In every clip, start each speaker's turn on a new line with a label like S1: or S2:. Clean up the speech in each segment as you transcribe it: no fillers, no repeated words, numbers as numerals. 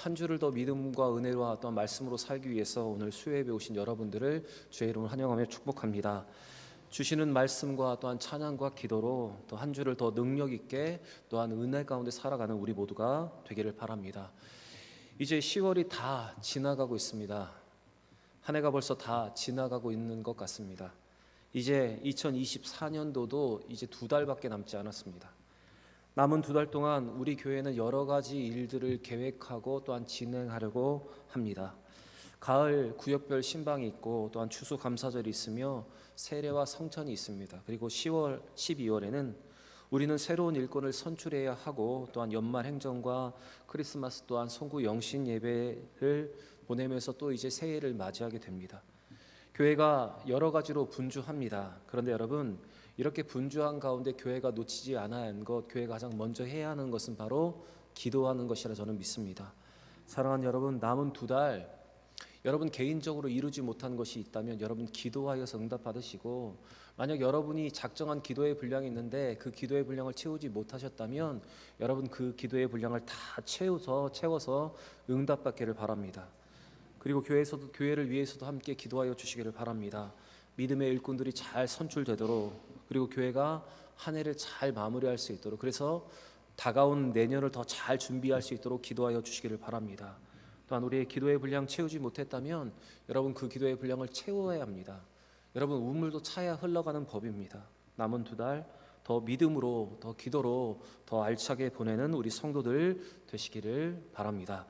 S1: 한 주를 더 믿음과 은혜와 또한 말씀으로 살기 위해서 오늘 수요예배 오신 여러분들을 주의 이름으로 환영하며 축복합니다. 주시는 말씀과 또한 찬양과 기도로 또 한 주를 더 능력 있게 또한 은혜 가운데 살아가는 우리 모두가 되기를 바랍니다. 이제 10월이 다 지나가고 있습니다. 한 해가 벌써 다 지나가고 있는 것 같습니다. 이제 2024년도도 이제 2달밖에 남지 않았습니다. 남은 2달 동안 우리 교회는 여러 가지 일들을 계획하고 또한 진행하려고 합니다. 가을 구역별 신방이 있고 또한 추수감사절이 있으며 세례와 성천이 있습니다. 그리고 10월, 12월에는 우리는 새로운 일꾼을 선출해야 하고 또한 연말 행정과 크리스마스 또한 송구 영신 예배를 보내면서 또 이제 새해를 맞이하게 됩니다. 교회가 여러 가지로 분주합니다. 그런데 여러분, 이렇게 분주한 가운데 교회가 놓치지 않아야 하는 것, 교회가 가장 먼저 해야 하는 것은 바로 기도하는 것이라 저는 믿습니다. 사랑하는 여러분, 남은 2달 여러분 개인적으로 이루지 못한 것이 있다면 여러분 기도하여서 응답 받으시고, 만약 여러분이 작정한 기도의 분량이 있는데 그 기도의 분량을 채우지 못하셨다면 여러분 그 기도의 분량을 다 채워서 응답 받기를 바랍니다. 그리고 교회를 위해서도 함께 기도하여 주시기를 바랍니다. 믿음의 일꾼들이 잘 선출되도록, 그리고 교회가 한 해를 잘 마무리할 수 있도록, 그래서 다가온 내년을 더 잘 준비할 수 있도록 기도하여 주시기를 바랍니다. 또한 우리의 기도의 분량 채우지 못했다면 여러분 그 기도의 분량을 채워야 합니다. 여러분 우물도 차야 흘러가는 법입니다. 남은 2달 더 믿음으로, 더 기도로 더 알차게 보내는 우리 성도들 되시기를 바랍니다.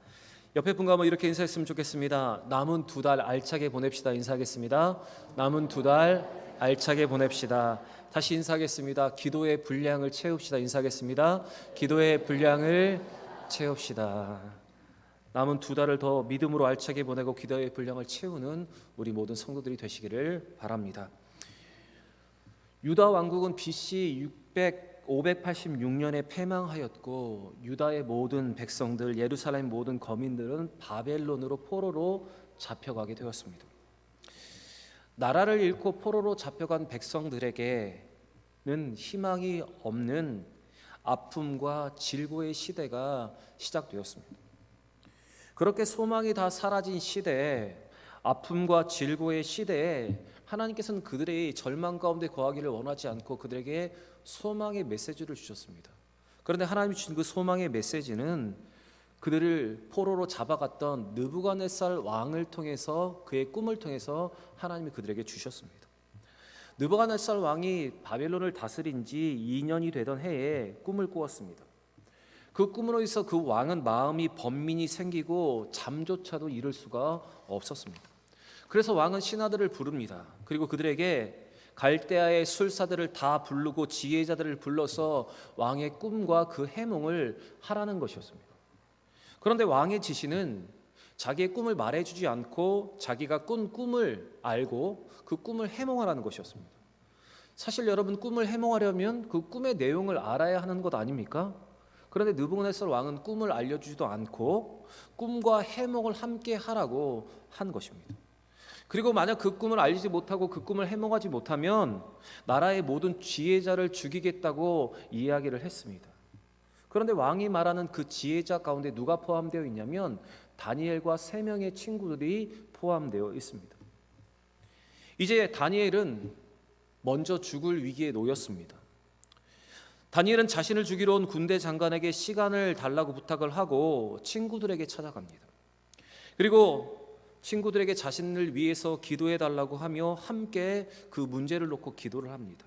S1: 옆에 분과 한번 이렇게 인사했으면 좋겠습니다. 남은 2달 알차게 보냅시다. 인사하겠습니다. 남은 2달 알차게 보냅시다. 다시 인사하겠습니다. 기도의 분량을 채웁시다. 인사하겠습니다. 기도의 분량을 채웁시다. 남은 2달을 더 믿음으로 알차게 보내고 기도의 분량을 채우는 우리 모든 성도들이 되시기를 바랍니다. 유다 왕국은 BC 586년에 패망하였고, 유다의 모든 백성들, 예루살렘 모든 거민들은 바벨론으로 포로로 잡혀가게 되었습니다. 나라를 잃고 포로로 잡혀간 백성들에게는 희망이 없는 아픔과 질고의 시대가 시작되었습니다. 그렇게 소망이 다 사라진 시대에, 아픔과 질고의 시대에 하나님께서는 그들의 절망 가운데 거하기를 원하지 않고 그들에게 소망의 메시지를 주셨습니다. 그런데 하나님이 주신 그 소망의 메시지는 그들을 포로로 잡아갔던 느부갓네살 왕을 통해서, 그의 꿈을 통해서 하나님이 그들에게 주셨습니다. 느부갓네살 왕이 바벨론을 다스린 지 2년이 되던 해에 꿈을 꾸었습니다. 그 꿈으로 인해서 그 왕은 마음이 번민이 생기고 잠조차도 이룰 수가 없었습니다. 그래서 왕은 신하들을 부릅니다. 그리고 그들에게 갈대아의 술사들을 다 부르고 지혜자들을 불러서 왕의 꿈과 그 해몽을 하라는 것이었습니다. 그런데 왕의 지시는 자기의 꿈을 말해주지 않고 자기가 꾼 꿈을 알고 그 꿈을 해몽하라는 것이었습니다. 사실 여러분, 꿈을 해몽하려면 그 꿈의 내용을 알아야 하는 것 아닙니까? 그런데 느부갓네살 왕은 꿈을 알려주지도 않고 꿈과 해몽을 함께 하라고 한 것입니다. 그리고 만약 그 꿈을 알지 못하고 그 꿈을 해몽하지 못하면 나라의 모든 지혜자를 죽이겠다고 이야기를 했습니다. 그런데 왕이 말하는 그 지혜자 가운데 누가 포함되어 있냐면 다니엘과 3명의 친구들이 포함되어 있습니다. 이제 다니엘은 먼저 죽을 위기에 놓였습니다. 다니엘은 자신을 죽이러 온 군대 장관에게 시간을 달라고 부탁을 하고 친구들에게 찾아갑니다. 그리고 친구들에게 자신을 위해서 기도해 달라고 하며 함께 그 문제를 놓고 기도를 합니다.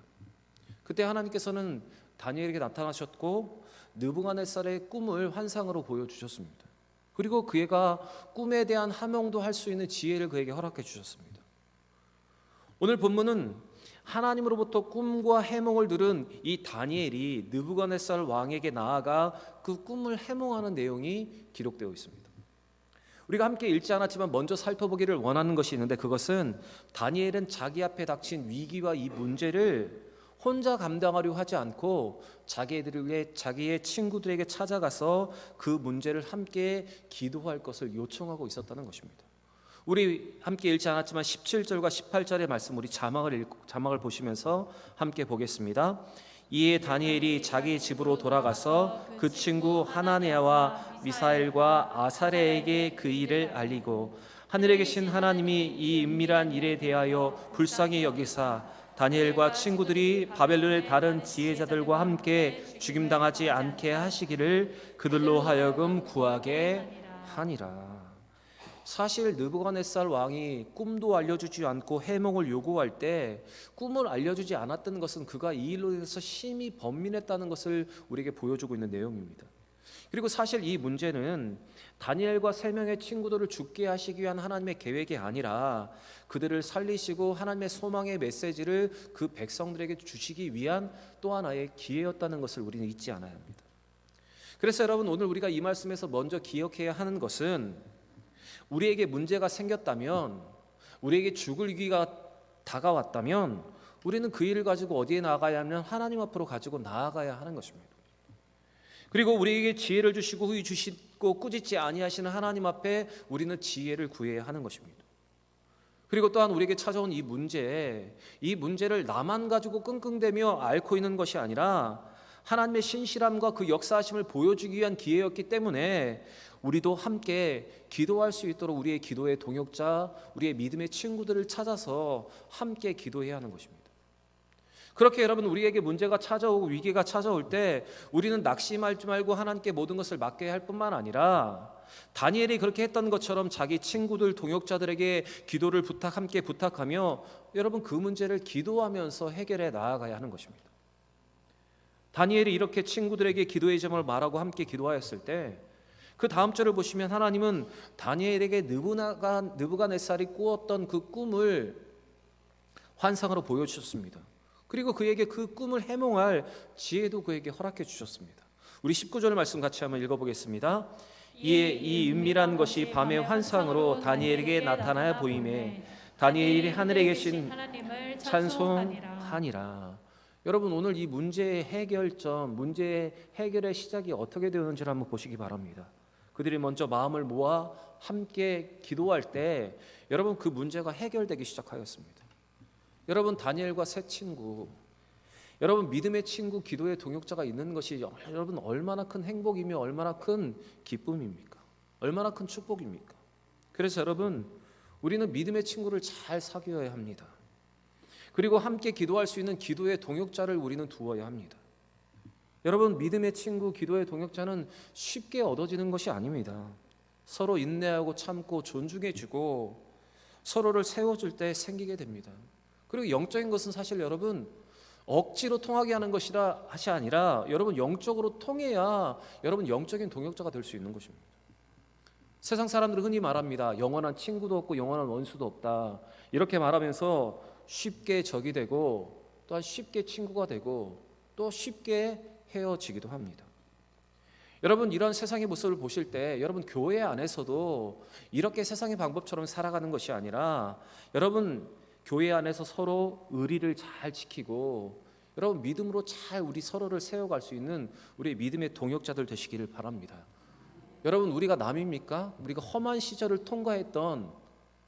S1: 그때 하나님께서는 다니엘에게 나타나셨고 느부갓네살의 꿈을 환상으로 보여주셨습니다. 그리고 그가 꿈에 대한 하명도 할 수 있는 지혜를 그에게 허락해 주셨습니다. 오늘 본문은 하나님으로부터 꿈과 해몽을 들은 이 다니엘이 느부갓네살 왕에게 나아가 그 꿈을 해몽하는 내용이 기록되어 있습니다. 우리가 함께 읽지 않았지만 먼저 살펴보기를 원하는 것이 있는데, 그것은 다니엘은 자기 앞에 닥친 위기와 이 문제를 혼자 감당하려 하지 않고 자기의 친구들에게 찾아가서 그 문제를 함께 기도할 것을 요청하고 있었다는 것입니다. 우리 함께 읽지 않았지만 17절과 18절의 말씀, 우리 자막을 보시면서 함께 보겠습니다. 이에 다니엘이 자기 집으로 돌아가서 그 친구 하나니아와 미사엘과 아사랴에게 그 일을 알리고 하늘에 계신 하나님이 이 은밀한 일에 대하여 불쌍히 여기사 다니엘과 친구들이 바벨론의 다른 지혜자들과 함께 죽임당하지 않게 하시기를 그들로 하여금 구하게 하니라. 사실 느부갓네살 왕이 꿈도 알려주지 않고 해몽을 요구할 때 꿈을 알려주지 않았던 것은 그가 이 일로 인해서 심히 번민했다는 것을 우리에게 보여주고 있는 내용입니다. 그리고 사실 이 문제는 다니엘과 세 명의 친구들을 죽게 하시기 위한 하나님의 계획이 아니라 그들을 살리시고 하나님의 소망의 메시지를 그 백성들에게 주시기 위한 또 하나의 기회였다는 것을 우리는 잊지 않아야 합니다. 그래서 여러분, 오늘 우리가 이 말씀에서 먼저 기억해야 하는 것은 우리에게 문제가 생겼다면, 우리에게 죽을 위기가 다가왔다면 우리는 그 일을 가지고 어디에 나아가야 하면 하나님 앞으로 가지고 나아가야 하는 것입니다. 그리고 우리에게 지혜를 주시고 후히 주시고 꾸짖지 아니하시는 하나님 앞에 우리는 지혜를 구해야 하는 것입니다. 그리고 또한 우리에게 찾아온 이 문제를 나만 가지고 끙끙대며 앓고 있는 것이 아니라 하나님의 신실함과 그 역사하심을 보여주기 위한 기회였기 때문에 우리도 함께 기도할 수 있도록 우리의 기도의 동역자, 우리의 믿음의 친구들을 찾아서 함께 기도해야 하는 것입니다. 그렇게 여러분, 우리에게 문제가 찾아오고 위기가 찾아올 때 우리는 낙심하지 말고 하나님께 모든 것을 맡겨야 할 뿐만 아니라 다니엘이 그렇게 했던 것처럼 자기 친구들, 동역자들에게 기도를 함께 부탁하며 여러분, 그 문제를 기도하면서 해결해 나아가야 하는 것입니다. 다니엘이 이렇게 친구들에게 기도의 점을 말하고 함께 기도하였을 때 그 다음 절을 보시면 하나님은 다니엘에게 느부갓네살이 꾸었던 그 꿈을 환상으로 보여주셨습니다. 그리고 그에게 그 꿈을 해몽할 지혜도 그에게 허락해 주셨습니다. 우리 19절 말씀 같이 한번 읽어보겠습니다. 이에 이 은밀한 것이 밤의 환상으로 다니엘에게 나타나야 보이매 다니엘이 하늘에 계신 하나님을 찬송하니라. 여러분, 오늘 이 문제의 해결점, 문제의 해결의 시작이 어떻게 되었는지를 한번 보시기 바랍니다. 그들이 먼저 마음을 모아 함께 기도할 때 여러분, 그 문제가 해결되기 시작하였습니다. 여러분, 다니엘과 세 친구, 여러분 믿음의 친구, 기도의 동역자가 있는 것이 여러분 얼마나 큰 행복이며 얼마나 큰 기쁨입니까? 얼마나 큰 축복입니까? 그래서 여러분, 우리는 믿음의 친구를 잘 사귀어야 합니다. 그리고 함께 기도할 수 있는 기도의 동역자를 우리는 두어야 합니다. 여러분, 믿음의 친구, 기도의 동역자는 쉽게 얻어지는 것이 아닙니다. 서로 인내하고 참고 존중해주고 서로를 세워줄 때 생기게 됩니다. 그리고 영적인 것은 사실 여러분 억지로 통하게 하는 것이 아니라 여러분 영적으로 통해야 여러분 영적인 동역자가 될 수 있는 것입니다. 세상 사람들은 흔히 말합니다. 영원한 친구도 없고 영원한 원수도 없다. 이렇게 말하면서 쉽게 적이 되고 또한 쉽게 친구가 되고 또 쉽게 헤어지기도 합니다. 여러분, 이런 세상의 모습을 보실 때 여러분 교회 안에서도 이렇게 세상의 방법처럼 살아가는 것이 아니라 여러분 교회 안에서 서로 의리를 잘 지키고 여러분 믿음으로 잘 우리 서로를 세워갈 수 있는 우리 믿음의 동역자들 되시기를 바랍니다. 여러분, 우리가 남입니까? 우리가 험한 시절을 통과했던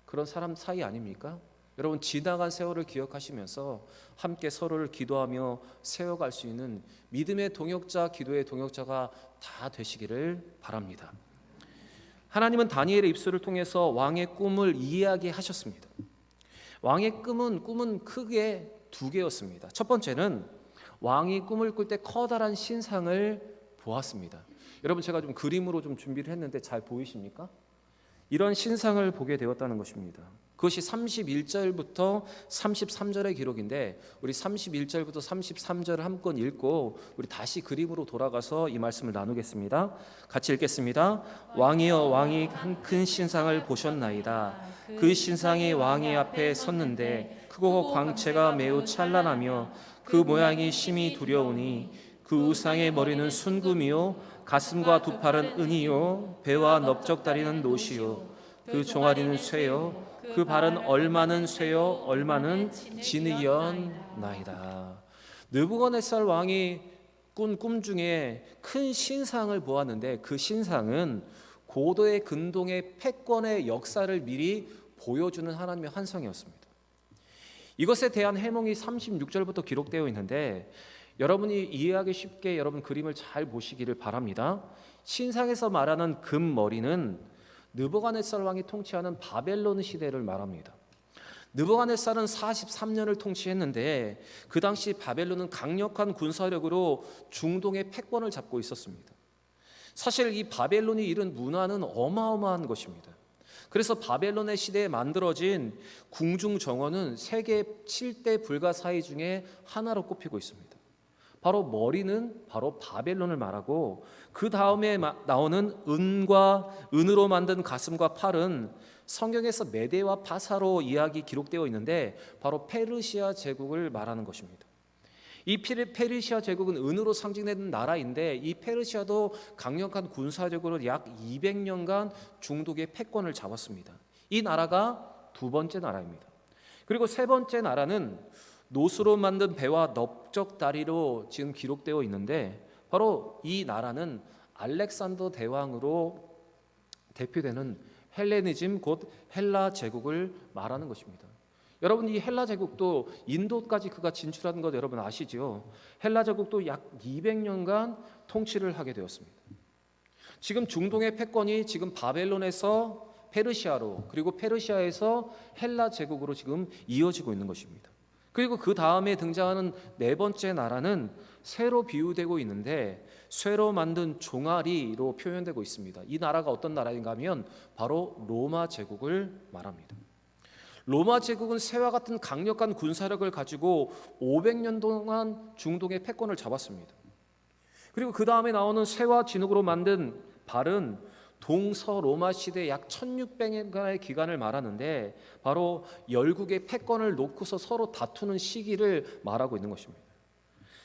S1: 그런 사람 사이 아닙니까? 여러분, 지나간 세월을 기억하시면서 함께 서로를 기도하며 세워갈 수 있는 믿음의 동역자, 기도의 동역자가 다 되시기를 바랍니다. 하나님은 다니엘의 입술을 통해서 왕의 꿈을 이야기하셨습니다. 왕의 꿈은 크게 두 개였습니다. 첫 번째는 왕이 꿈을 꿀 때 커다란 신상을 보았습니다. 여러분, 제가 좀 그림으로 좀 준비를 했는데 잘 보이십니까? 이런 신상을 보게 되었다는 것입니다. 그것이 31절부터 33절의 기록인데 우리 31절부터 33절을 한번 읽고 우리 다시 그림으로 돌아가서 이 말씀을 나누겠습니다. 같이 읽겠습니다. 왕이여, 왕이 한 큰 신상을 보셨나이다. 그 신상이 왕의 앞에 섰는데 크고 광채가 매우 찬란하며 그 모양이 심히 두려우니 그 우상의 머리는 순금이요 가슴과 두 팔은 은이요 배와 넓적다리는 노시요 그 종아리는 쇠요 그 발은 얼마는 쇠요 얼마는 진이었나이다. 느부갓네살 왕이 꾼 꿈 중에 큰 신상을 보았는데 그 신상은 고도의 근동의 패권의 역사를 미리 보여주는 하나님의 환상이었습니다. 이것에 대한 해몽이 36절부터 기록되어 있는데 여러분이 이해하기 쉽게 여러분 그림을 잘 보시기를 바랍니다. 신상에서 말하는 금머리는 느부갓네살 왕이 통치하는 바벨론 시대를 말합니다. 느부갓네살은 43년을 통치했는데 그 당시 바벨론은 강력한 군사력으로 중동의 패권을 잡고 있었습니다. 사실 이 바벨론이 이룬 문화는 어마어마한 것입니다. 그래서 바벨론의 시대에 만들어진 궁중 정원은 세계 7대 불가사의 중에 하나로 꼽히고 있습니다. 바로 머리는 바로 바벨론을 말하고 그 다음에 나오는 은으로 만든 가슴과 팔은 성경에서 메대와 파사로 이야기 기록되어 있는데 바로 페르시아 제국을 말하는 것입니다. 이 페르시아 제국은 은으로 상징되는 나라인데 이 페르시아도 강력한 군사력으로 약 200년간 중동의 패권을 잡았습니다. 이 나라가 두 번째 나라입니다. 그리고 세 번째 나라는 노수로 만든 배와 넓적 다리로 지금 기록되어 있는데 바로 이 나라는 알렉산더 대왕으로 대표되는 헬레니즘 곧 헬라 제국을 말하는 것입니다. 여러분 이 헬라 제국도 인도까지 그가 진출한 것 여러분 아시죠? 헬라 제국도 약 200년간 통치를 하게 되었습니다. 지금 중동의 패권이 지금 바벨론에서 페르시아로 그리고 페르시아에서 헬라 제국으로 지금 이어지고 있는 것입니다. 그리고 그 다음에 등장하는 네 번째 나라는 쇠로 비유되고 있는데 쇠로 만든 종아리로 표현되고 있습니다. 이 나라가 어떤 나라인가 하면 바로 로마 제국을 말합니다. 로마 제국은 쇠와 같은 강력한 군사력을 가지고 500년 동안 중동의 패권을 잡았습니다. 그리고 그 다음에 나오는 쇠와 진흙으로 만든 발은 동서로마 시대 약 1600년간의 기간을 말하는데 바로 열국의 패권을 놓고서 서로 다투는 시기를 말하고 있는 것입니다.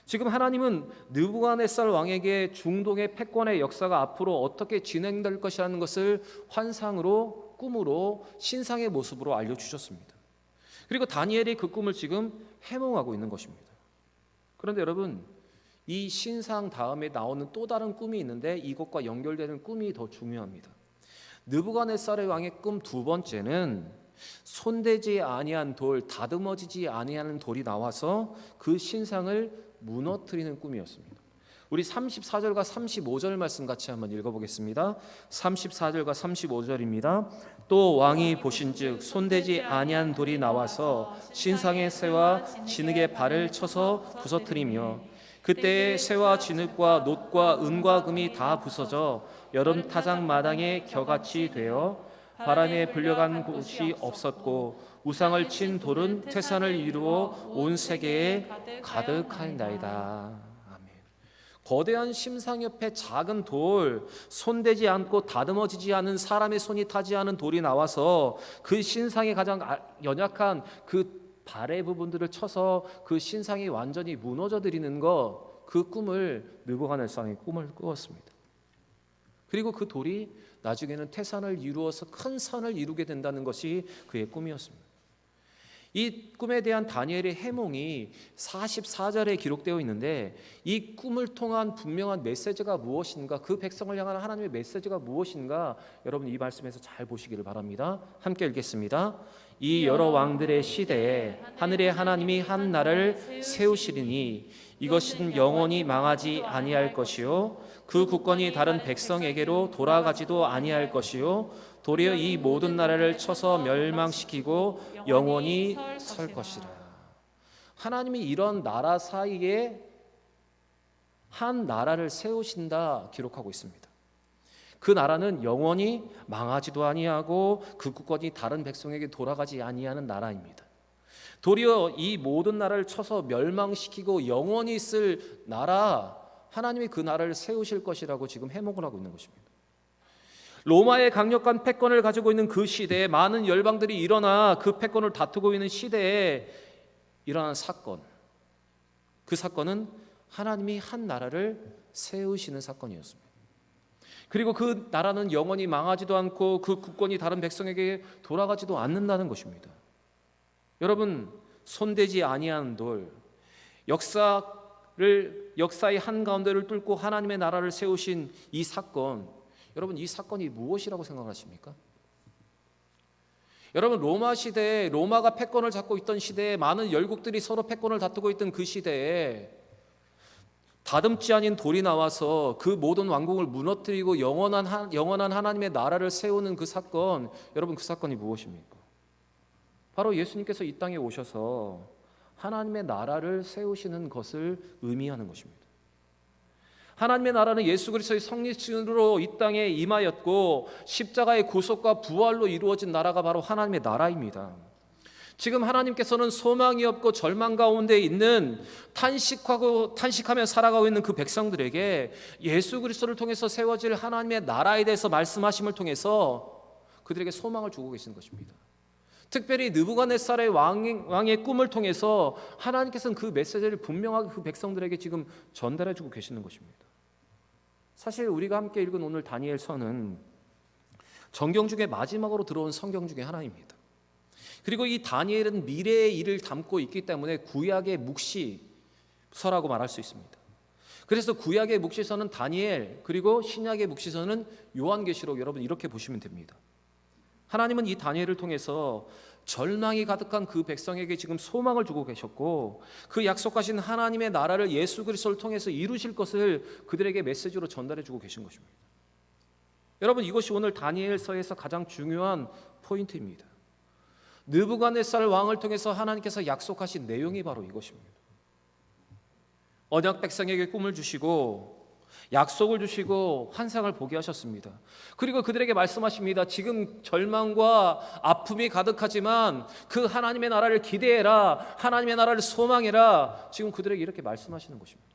S1: 지금 하나님은 느부갓네살 왕에게 중동의 패권의 역사가 앞으로 어떻게 진행될 것이라는 것을 환상으로 꿈으로 신상의 모습으로 알려주셨습니다. 그리고 다니엘이 그 꿈을 지금 해몽하고 있는 것입니다. 그런데 여러분 이 신상 다음에 나오는 또 다른 꿈이 있는데 이것과 연결되는 꿈이 더 중요합니다. 느부갓네살의 왕의 꿈 두 번째는 손대지 아니한 돌, 다듬어지지 아니하는 돌이 나와서 그 신상을 무너뜨리는 꿈이었습니다. 우리 34절과 35절 말씀 같이 한번 읽어보겠습니다. 34절과 35절입니다. 또 왕이 보신즉 손대지 아니한 돌이 나와서 신상의 쇠와 진흙의 발을 쳐서 부서뜨리며 그때에 쇠와 진흙과 놋과 은과 금이 다 부서져 여름 타작 마당에 겨같이 되어 바람에 불려간 곳이 없었고 우상을 친 돌은 태산을 이루어 온 세계에 가득하나이다. 거대한 심상 옆에 작은 돌, 손대지 않고 다듬어지지 않은 사람의 손이 타지 않은 돌이 나와서 그 신상의 가장 연약한 그 발의 부분들을 쳐서 그 신상이 완전히 무너져 드리는 것, 그 꿈을 느부갓네살이 꿈을 꾸었습니다. 그리고 그 돌이 나중에는 태산을 이루어서 큰 산을 이루게 된다는 것이 그의 꿈이었습니다. 이 꿈에 대한 다니엘의 해몽이 44절에 기록되어 있는데 이 꿈을 통한 분명한 메시지가 무엇인가, 그 백성을 향한 하나님의 메시지가 무엇인가 여러분 이 말씀에서 잘 보시기를 바랍니다. 함께 읽겠습니다. 이 여러 왕들의 시대에 하늘의 하나님이 한 나라를 세우시리니 이것은 영원히 망하지 아니할 것이요 그 국권이 다른 백성에게로 돌아가지도 아니할 것이요 도리어 이 모든 나라를 쳐서 멸망시키고 영원히 설 것이라. 하나님이 이런 나라 사이에 한 나라를 세우신다 기록하고 있습니다. 그 나라는 영원히 망하지도 아니하고 그 국권이 다른 백성에게 돌아가지 아니하는 나라입니다. 도리어 이 모든 나라를 쳐서 멸망시키고 영원히 있을 나라, 하나님이 그 나라를 세우실 것이라고 지금 해몽을 하고 있는 것입니다. 로마의 강력한 패권을 가지고 있는 그 시대에 많은 열방들이 일어나 그 패권을 다투고 있는 시대에 일어난 사건, 그 사건은 하나님이 한 나라를 세우시는 사건이었습니다. 그리고 그 나라는 영원히 망하지도 않고 그 국권이 다른 백성에게 돌아가지도 않는다는 것입니다. 여러분, 손대지 아니한 돌, 역사의 한가운데를 뚫고 하나님의 나라를 세우신 이 사건, 여러분 이 사건이 무엇이라고 생각하십니까? 여러분 로마 시대에, 로마가 패권을 잡고 있던 시대에 많은 열국들이 서로 패권을 다투고 있던 그 시대에 다듬지 아닌 돌이 나와서 그 모든 왕궁을 무너뜨리고 영원한 하나님의 나라를 세우는 그 사건, 여러분 그 사건이 무엇입니까? 바로 예수님께서 이 땅에 오셔서 하나님의 나라를 세우시는 것을 의미하는 것입니다. 하나님의 나라는 예수 그리스도의 성리신으로 이 땅에 임하였고 십자가의 구속과 부활로 이루어진 나라가 바로 하나님의 나라입니다. 지금 하나님께서는 소망이 없고 절망 가운데 있는 탄식하며 살아가고 있는 그 백성들에게 예수 그리스도를 통해서 세워질 하나님의 나라에 대해서 말씀하심을 통해서 그들에게 소망을 주고 계시는 것입니다. 특별히 느부갓네살의 왕의 꿈을 통해서 하나님께서는 그 메시지를 분명하게 그 백성들에게 지금 전달해 주고 계시는 것입니다. 사실 우리가 함께 읽은 오늘 다니엘서는 정경 중에 마지막으로 들어온 성경 중에 하나입니다. 그리고 이 다니엘은 미래의 일을 담고 있기 때문에 구약의 묵시서라고 말할 수 있습니다. 그래서 구약의 묵시서는 다니엘, 그리고 신약의 묵시서는 요한계시록, 여러분 이렇게 보시면 됩니다. 하나님은 이 다니엘을 통해서 절망이 가득한 그 백성에게 지금 소망을 주고 계셨고, 그 약속하신 하나님의 나라를 예수 그리스도를 통해서 이루실 것을 그들에게 메시지로 전달해 주고 계신 것입니다. 여러분, 이것이 오늘 다니엘서에서 가장 중요한 포인트입니다. 느부갓네살 왕을 통해서 하나님께서 약속하신 내용이 바로 이것입니다. 언약 백성에게 꿈을 주시고 약속을 주시고 환상을 보게 하셨습니다. 그리고 그들에게 말씀하십니다. 지금 절망과 아픔이 가득하지만 그 하나님의 나라를 기대해라, 하나님의 나라를 소망해라, 지금 그들에게 이렇게 말씀하시는 것입니다.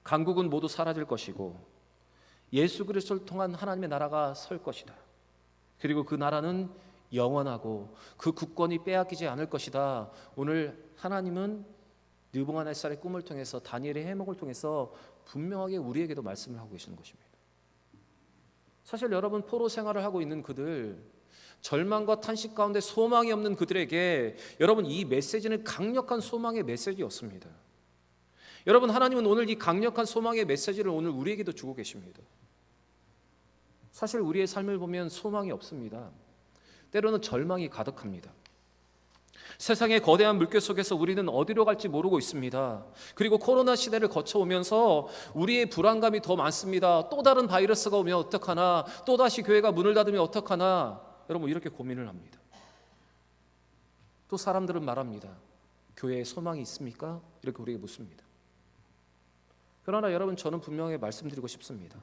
S1: 강국은 모두 사라질 것이고 예수 그리스도를 통한 하나님의 나라가 설 것이다. 그리고 그 나라는 영원하고 그 국권이 빼앗기지 않을 것이다. 오늘 하나님은 느부갓네살의 꿈을 통해서, 다니엘의 해몽을 통해서 분명하게 우리에게도 말씀을 하고 계시는 것입니다. 사실 여러분, 포로 생활을 하고 있는 그들, 절망과 탄식 가운데 소망이 없는 그들에게 여러분, 이 메시지는 강력한 소망의 메시지였습니다. 여러분, 하나님은 오늘 이 강력한 소망의 메시지를 오늘 우리에게도 주고 계십니다. 사실 우리의 삶을 보면 소망이 없습니다. 때로는 절망이 가득합니다. 세상의 거대한 물결 속에서 우리는 어디로 갈지 모르고 있습니다. 그리고 코로나 시대를 거쳐오면서 우리의 불안감이 더 많습니다. 또 다른 바이러스가 오면 어떡하나, 또다시 교회가 문을 닫으면 어떡하나, 여러분 이렇게 고민을 합니다. 또 사람들은 말합니다. 교회에 소망이 있습니까? 이렇게 우리에게 묻습니다. 그러나 여러분, 저는 분명히 말씀드리고 싶습니다.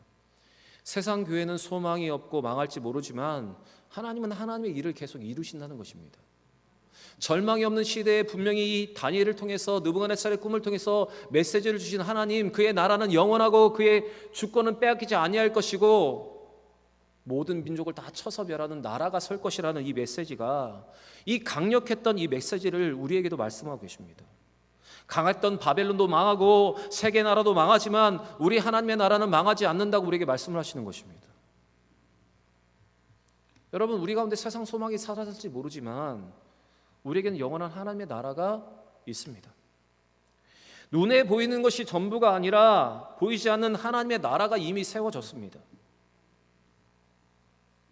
S1: 세상 교회는 소망이 없고 망할지 모르지만 하나님은 하나님의 일을 계속 이루신다는 것입니다. 절망이 없는 시대에 분명히 이 다니엘을 통해서, 느부갓네살의 꿈을 통해서 메시지를 주신 하나님, 그의 나라는 영원하고 그의 주권은 빼앗기지 아니할 것이고 모든 민족을 다 쳐서 멸하는 나라가 설 것이라는 이 메시지가, 이 강력했던 이 메시지를 우리에게도 말씀하고 계십니다. 강했던 바벨론도 망하고 세계 나라도 망하지만 우리 하나님의 나라는 망하지 않는다고 우리에게 말씀을 하시는 것입니다. 여러분, 우리 가운데 세상 소망이 사라질지 모르지만 우리에게는 영원한 하나님의 나라가 있습니다. 눈에 보이는 것이 전부가 아니라 보이지 않는 하나님의 나라가 이미 세워졌습니다.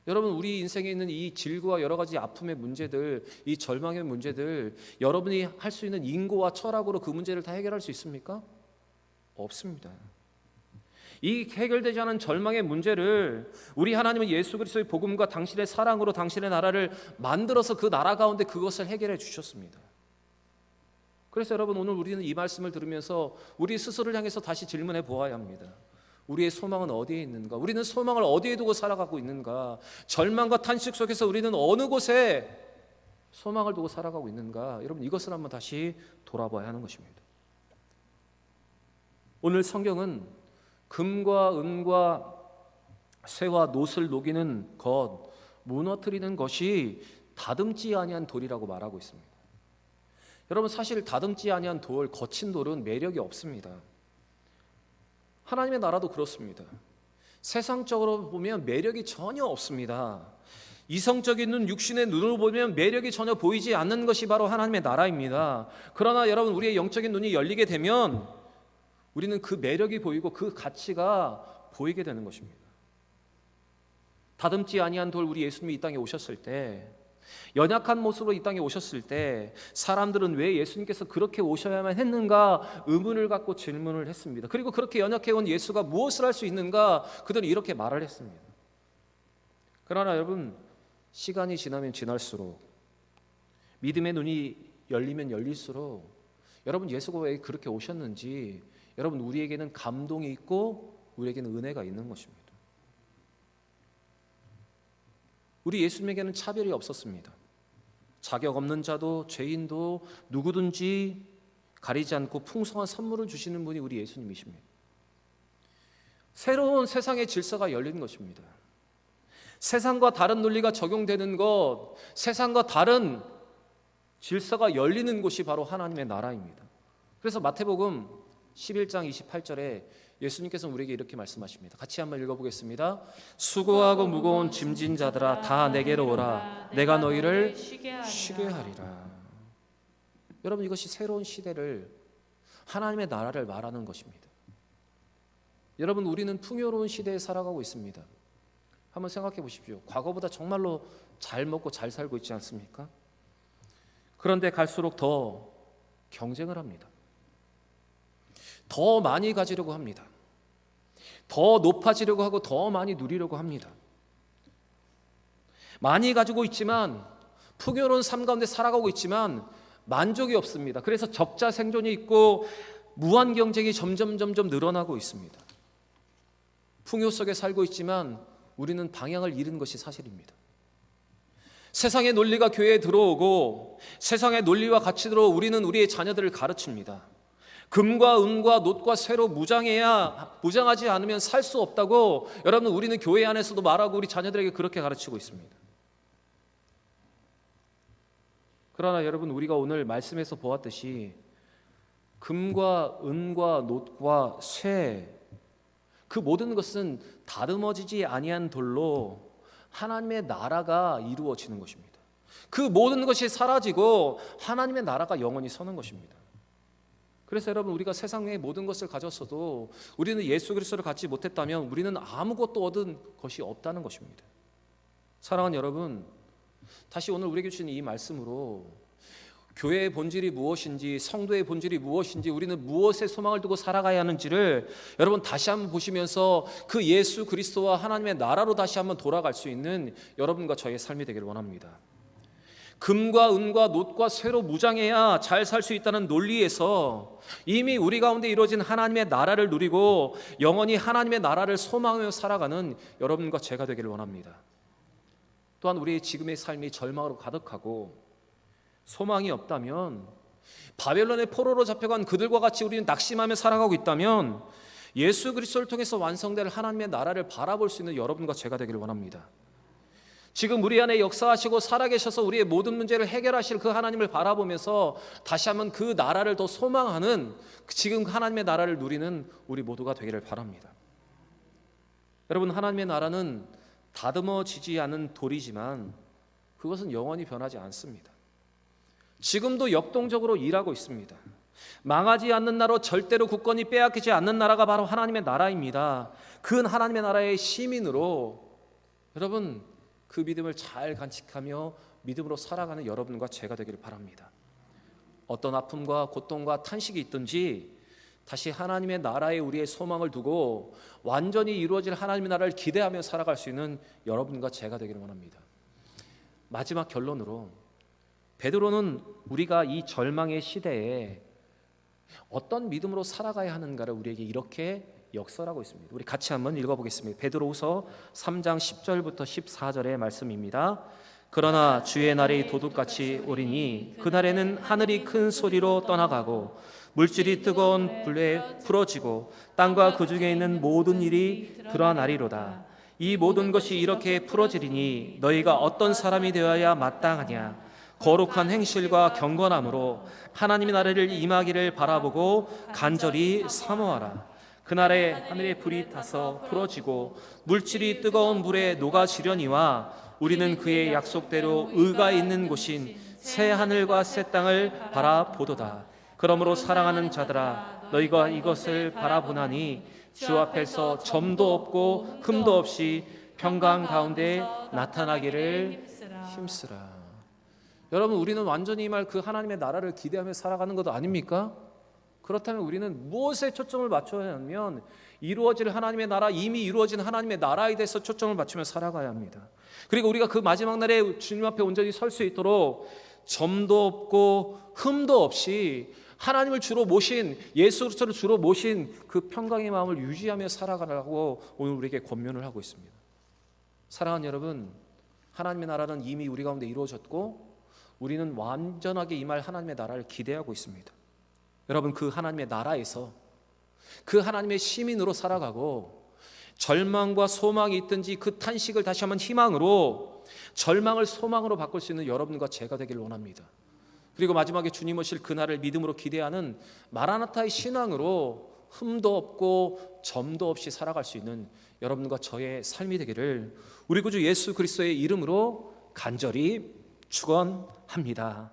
S1: 여러분, 우리 인생에 있는 이 질고와 여러 가지 아픔의 문제들, 이 절망의 문제들, 여러분이 할 수 있는 인고와 철학으로 그 문제를 다 해결할 수 있습니까? 없습니다. 이 해결되지 않은 절망의 문제를 우리 하나님은 예수 그리스도의 복음과 당신의 사랑으로 당신의 나라를 만들어서 그 나라 가운데 그것을 해결해 주셨습니다. 그래서 여러분, 오늘 우리는 이 말씀을 들으면서 우리 스스로를 향해서 다시 질문해 보아야 합니다. 우리의 소망은 어디에 있는가? 우리는 소망을 어디에 두고 살아가고 있는가? 절망과 탄식 속에서 우리는 어느 곳에 소망을 두고 살아가고 있는가? 여러분, 이것을 한번 다시 돌아봐야 하는 것입니다. 오늘 성경은 금과 은과 쇠와 놋을 녹이는 것, 무너뜨리는 것이 다듬지 아니한 돌이라고 말하고 있습니다. 여러분, 사실 다듬지 아니한 돌, 거친 돌은 매력이 없습니다. 하나님의 나라도 그렇습니다. 세상적으로 보면 매력이 전혀 없습니다. 이성적인 눈, 육신의 눈으로 보면 매력이 전혀 보이지 않는 것이 바로 하나님의 나라입니다. 그러나 여러분, 우리의 영적인 눈이 열리게 되면 우리는 그 매력이 보이고 그 가치가 보이게 되는 것입니다. 다듬지 아니한 돌, 우리 예수님이 이 땅에 오셨을 때 연약한 모습으로 이 땅에 오셨을 때 사람들은 왜 예수님께서 그렇게 오셔야만 했는가 의문을 갖고 질문을 했습니다. 그리고 그렇게 연약해온 예수가 무엇을 할 수 있는가 그들은 이렇게 말을 했습니다. 그러나 여러분, 시간이 지나면 지날수록, 믿음의 눈이 열리면 열릴수록 여러분, 예수가 왜 그렇게 오셨는지 여러분, 우리에게는 감동이 있고 우리에게는 은혜가 있는 것입니다. 우리 예수님에게는 차별이 없었습니다. 자격 없는 자도 죄인도 누구든지 가리지 않고 풍성한 선물을 주시는 분이 우리 예수님이십니다. 새로운 세상의 질서가 열린 것입니다. 세상과 다른 논리가 적용되는 것, 세상과 다른 질서가 열리는 곳이 바로 하나님의 나라입니다. 그래서 마태복음 11장 28절에 예수님께서는 우리에게 이렇게 말씀하십니다. 같이 한번 읽어보겠습니다. 수고하고 무거운 짐진 자들아 다 내게로 오라. 내가 너희를 쉬게 하리라. 여러분, 이것이 새로운 시대를, 하나님의 나라를 말하는 것입니다. 여러분, 우리는 풍요로운 시대에 살아가고 있습니다. 한번 생각해 보십시오. 과거보다 정말로 잘 먹고 잘 살고 있지 않습니까? 그런데 갈수록 더 경쟁을 합니다. 더 많이 가지려고 합니다. 더 높아지려고 하고 더 많이 누리려고 합니다. 많이 가지고 있지만, 풍요로운 삶 가운데 살아가고 있지만 만족이 없습니다. 그래서 적자 생존이 있고 무한 경쟁이 점점 늘어나고 있습니다. 풍요 속에 살고 있지만 우리는 방향을 잃은 것이 사실입니다. 세상의 논리가 교회에 들어오고 세상의 논리와 가치대로 우리는 우리의 자녀들을 가르칩니다. 금과 은과 놋과 쇠로 무장하지 않으면 살 수 없다고 여러분, 우리는 교회 안에서도 말하고 우리 자녀들에게 그렇게 가르치고 있습니다. 그러나 여러분, 우리가 오늘 말씀에서 보았듯이 금과 은과 놋과 쇠, 그 모든 것은 다듬어지지 아니한 돌로 하나님의 나라가 이루어지는 것입니다. 그 모든 것이 사라지고 하나님의 나라가 영원히 서는 것입니다. 그래서 여러분, 우리가 세상의 모든 것을 가졌어도 우리는 예수 그리스도를 갖지 못했다면 우리는 아무것도 얻은 것이 없다는 것입니다. 사랑하는 여러분, 다시 오늘 우리에게 주신 이 말씀으로 교회의 본질이 무엇인지, 성도의 본질이 무엇인지, 우리는 무엇에 소망을 두고 살아가야 하는지를 여러분 다시 한번 보시면서 그 예수 그리스도와 하나님의 나라로 다시 한번 돌아갈 수 있는 여러분과 저의 삶이 되기를 원합니다. 금과 은과 놋과 쇠로 무장해야 잘 살 수 있다는 논리에서 이미 우리 가운데 이루어진 하나님의 나라를 누리고 영원히 하나님의 나라를 소망하며 살아가는 여러분과 제가 되기를 원합니다. 또한 우리의 지금의 삶이 절망으로 가득하고 소망이 없다면, 바벨론의 포로로 잡혀간 그들과 같이 우리는 낙심하며 살아가고 있다면 예수 그리스도를 통해서 완성될 하나님의 나라를 바라볼 수 있는 여러분과 제가 되기를 원합니다. 지금 우리 안에 역사하시고 살아계셔서 우리의 모든 문제를 해결하실 그 하나님을 바라보면서 다시 한번 그 나라를 더 소망하는, 지금 하나님의 나라를 누리는 우리 모두가 되기를 바랍니다. 여러분, 하나님의 나라는 다듬어지지 않은 돌이지만 그것은 영원히 변하지 않습니다. 지금도 역동적으로 일하고 있습니다. 망하지 않는 나라로 절대로 굳건히 빼앗기지 않는 나라가 바로 하나님의 나라입니다. 그 하나님의 나라의 시민으로 여러분, 그 믿음을 잘 간직하며 믿음으로 살아가는 여러분과 제가 되기를 바랍니다. 어떤 아픔과 고통과 탄식이 있든지 다시 하나님의 나라에 우리의 소망을 두고 완전히 이루어질 하나님의 나라를 기대하며 살아갈 수 있는 여러분과 제가 되기를 원합니다. 마지막 결론으로, 베드로는 우리가 이 절망의 시대에 어떤 믿음으로 살아가야 하는가를 우리에게 이렇게 역설하고 있습니다. 우리 같이 한번 읽어보겠습니다. 베드로후서 3장 10절부터 14절의 말씀입니다. 그러나 주의 날이 도둑같이 오리니 그날에는 하늘이 큰 소리로 떠나가고 물질이 뜨거운 불에 풀어지고 땅과 그 중에 있는 모든 일이 드러나리로다. 이 모든 것이 이렇게 풀어지리니 너희가 어떤 사람이 되어야 마땅하냐. 거룩한 행실과 경건함으로 하나님의 나라를 임하기를 바라보고 간절히 사모하라. 그날에 하늘의 불이 타서 풀어지고 물질이 뜨거운 물에 녹아지려니와 우리는 그의 약속대로 의가 있는 곳인 새 하늘과 새 땅을 바라보도다. 그러므로 사랑하는 자들아, 너희가 이것을 바라보나니 주 앞에서 점도 없고 흠도 없이 평강 가운데 나타나기를 힘쓰라. 여러분, 우리는 완전히 임할 그 하나님의 나라를 기대하며 살아가는 것 아닙니까? 그렇다면 우리는 무엇에 초점을 맞춰야 하면 이루어질 하나님의 나라, 이미 이루어진 하나님의 나라에 대해서 초점을 맞추며 살아가야 합니다. 그리고 우리가 그 마지막 날에 주님 앞에 온전히 설 수 있도록 점도 없고 흠도 없이 하나님을 주로 모신, 예수 그리스도를 주로 모신 그 평강의 마음을 유지하며 살아가라고 오늘 우리에게 권면을 하고 있습니다. 사랑하는 여러분, 하나님의 나라는 이미 우리 가운데 이루어졌고 우리는 완전하게 임할 하나님의 나라를 기대하고 있습니다. 여러분, 그 하나님의 나라에서 그 하나님의 시민으로 살아가고 절망과 소망이 있든지 그 탄식을 다시 한번 희망으로, 절망을 소망으로 바꿀 수 있는 여러분과 제가 되기를 원합니다. 그리고 마지막에 주님 오실 그날을 믿음으로 기대하는 마라나타의 신앙으로 흠도 없고 점도 없이 살아갈 수 있는 여러분과 저의 삶이 되기를 우리 구주 예수 그리스도의 이름으로 간절히 축원합니다.